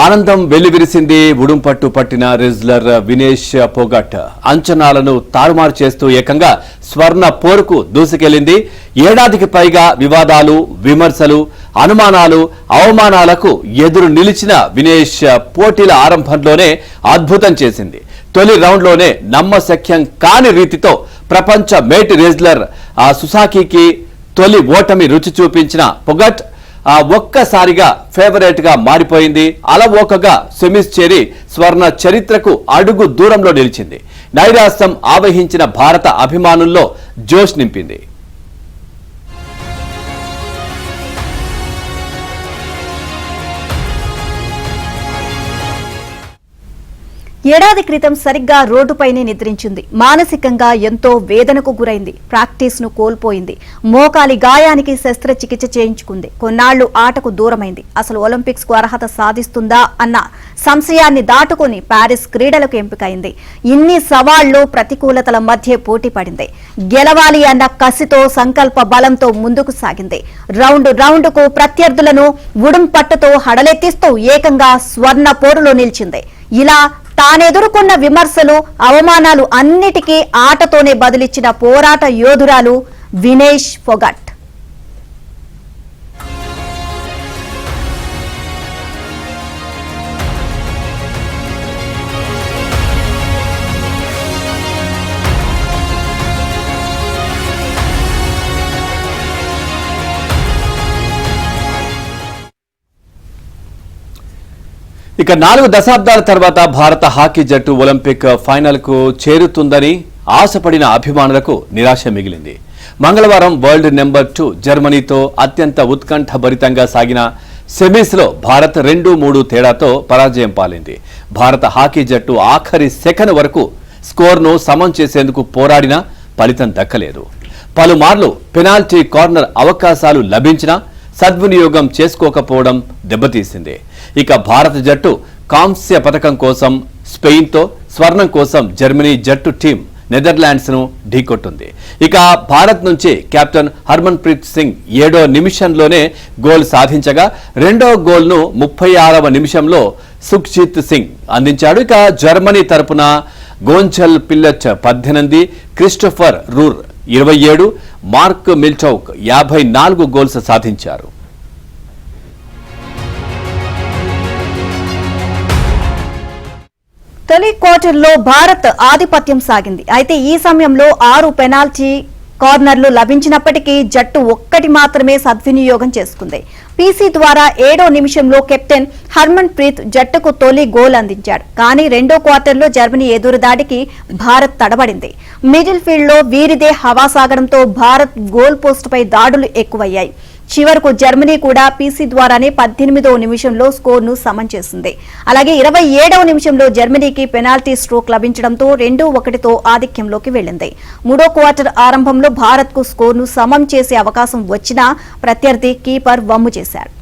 ఆనందం వెల్లివిరిసింది. ఉడుంపట్టు పట్టిన రెజ్లర్ వినేష్ పోగట్ అంచనాలను తారుమారు చేస్తూ ఏకంగా స్వర్ణ పోరుకు దూసుకెళ్లింది. ఏడాదికి పైగా వివాదాలు, విమర్శలు, అనుమానాలు, అవమానాలకు ఎదురు నిలిచిన వినేష్ పోటీల ఆరంభంలోనే అద్భుతం చేసింది. తొలి రౌండ్లోనే నమ్మశక్యం కాని రీతితో ప్రపంచ మేటి రెజ్లర్ సుసాకీకి తొలి ఓటమి రుచి చూపించిన పొగట్ ఒక్కసారిగా ఫేవరెట్ గా మారిపోయింది. అలవోకగా సెమీస్ చేరి స్వర్ణ చరిత్రకు అడుగు దూరంలో నిలిచింది. నైరాశ్యం ఆవహించిన భారత అభిమానుల్లో జోష్ నింపింది. ఏడాది క్రితం సరిగ్గా రోడ్డుపైనే నిద్రించింది. మానసికంగా ఎంతో వేదనకు గురైంది. ప్రాక్టీస్ ను కోల్పోయింది. మోకాలి గాయానికి శస్త్రచికిత్స చేయించుకుంది. కొన్నాళ్లు ఆటకు దూరమైంది. అసలు ఒలింపిక్స్ కు అర్హత సాధిస్తుందా అన్న సంశయాన్ని దాటుకుని ప్యారిస్ క్రీడలకు ఎంపికైంది. ఇన్ని సవాళ్లు, ప్రతికూలతల మధ్య పోటీ పడింది. గెలవాలి అన్న కసితో, సంకల్ప బలంతో ముందుకు సాగింది. రౌండ్ కు ప్రత్యర్థులను ఉడుం పట్టుతో హడలెత్తిస్తూ ఏకంగా స్వర్ణ పోరులో నిలిచింది. ఇలా తానెదుర్కొన్న విమర్శలు, అవమానాలు అన్నిటికీ ఆటతోనే బదులిచ్చిన పోరాట యోధురాలు వినేష్ పోగట్. ఇక 4 దశాబ్దాల తర్వాత భారత హాకీ జట్టు ఒలింపిక్ ఫైనల్ కు చేరుతుందని ఆశపడిన అభిమానులకు నిరాశ మిగిలింది. మంగళవారం వరల్డ్ నెంబర్ 2 జర్మనీతో అత్యంత ఉత్కంఠభరితంగా సాగిన సెమీస్ లో భారత్ 2-3 తేడాతో పరాజయం పాలింది. భారత హాకీ జట్టు ఆఖరి సెకను వరకు స్కోర్ను సమం చేసేందుకు పోరాడినా ఫలితం దక్కలేదు. పలుమార్లు పెనాల్టీ కార్నర్ అవకాశాలు లభించినా సద్వినియోగం చేసుకోకపోవడం దెబ్బతీసింది. ఇక భారత జట్టు కాంస్య పథకం కోసం స్పెయిన్తో, స్వర్ణం కోసం జర్మనీ జట్టు టీం నెదర్లాండ్స్ ను ఢీకొట్టింది. ఇక భారత్ నుంచి కెప్టెన్ హర్మన్ ప్రీత్ సింగ్ 7వ నిమిషంలోనే గోల్ సాధించగా, 2వ గోల్ ను 36వ నిమిషంలో సుఖ్జిత్ సింగ్ అందించాడు. ఇక జర్మనీ తరపున గోంచల్ పిల్లట్ 18, క్రిస్టోఫర్ రూర్ 27, మార్క్ మిల్టౌక్ 54 గోల్స్ సాధించారు. తొలి క్వార్టర్లో భారత్ ఆధిపత్యం సాగింది. అయితే ఈ సమయంలో 6 పెనాల్టీ కార్నర్లు లభించినప్పటికీ జట్టు ఒక్కటి మాత్రమే సద్వినియోగం చేసుకుంది. పీసీ ద్వారా 7వ నిమిషంలో కెప్టెన్ హర్మన్ ప్రీత్ జట్టుకు తొలి గోల్ అందించాడు. కానీ 2వ క్వార్టర్లో జర్మనీ ఎదురుదాడికి భారత్ తడబడింది. మిడిల్ ఫీల్డ్ లో వీరిదే హవా సాగడంతో భారత్ గోల్ పోస్టుపై దాడులు ఎక్కువయ్యాయి. చివరకు జర్మనీ కూడా పీసీ ద్వారానే 18వ నిమిషంలో స్కోర్ను సమం చేసింది. అలాగే 27వ నిమిషంలో జర్మనీకి పెనాల్టీ స్ట్రోక్ లభించడంతో 2-1తో ఆధిక్యంలోకి వెళ్లింది. 3వ క్వార్టర్ ఆరంభంలో భారత్ కు స్కోర్ను సమం చేసే అవకాశం వచ్చినా ప్రత్యర్థి కీపర్ వమ్ము చేశాడు.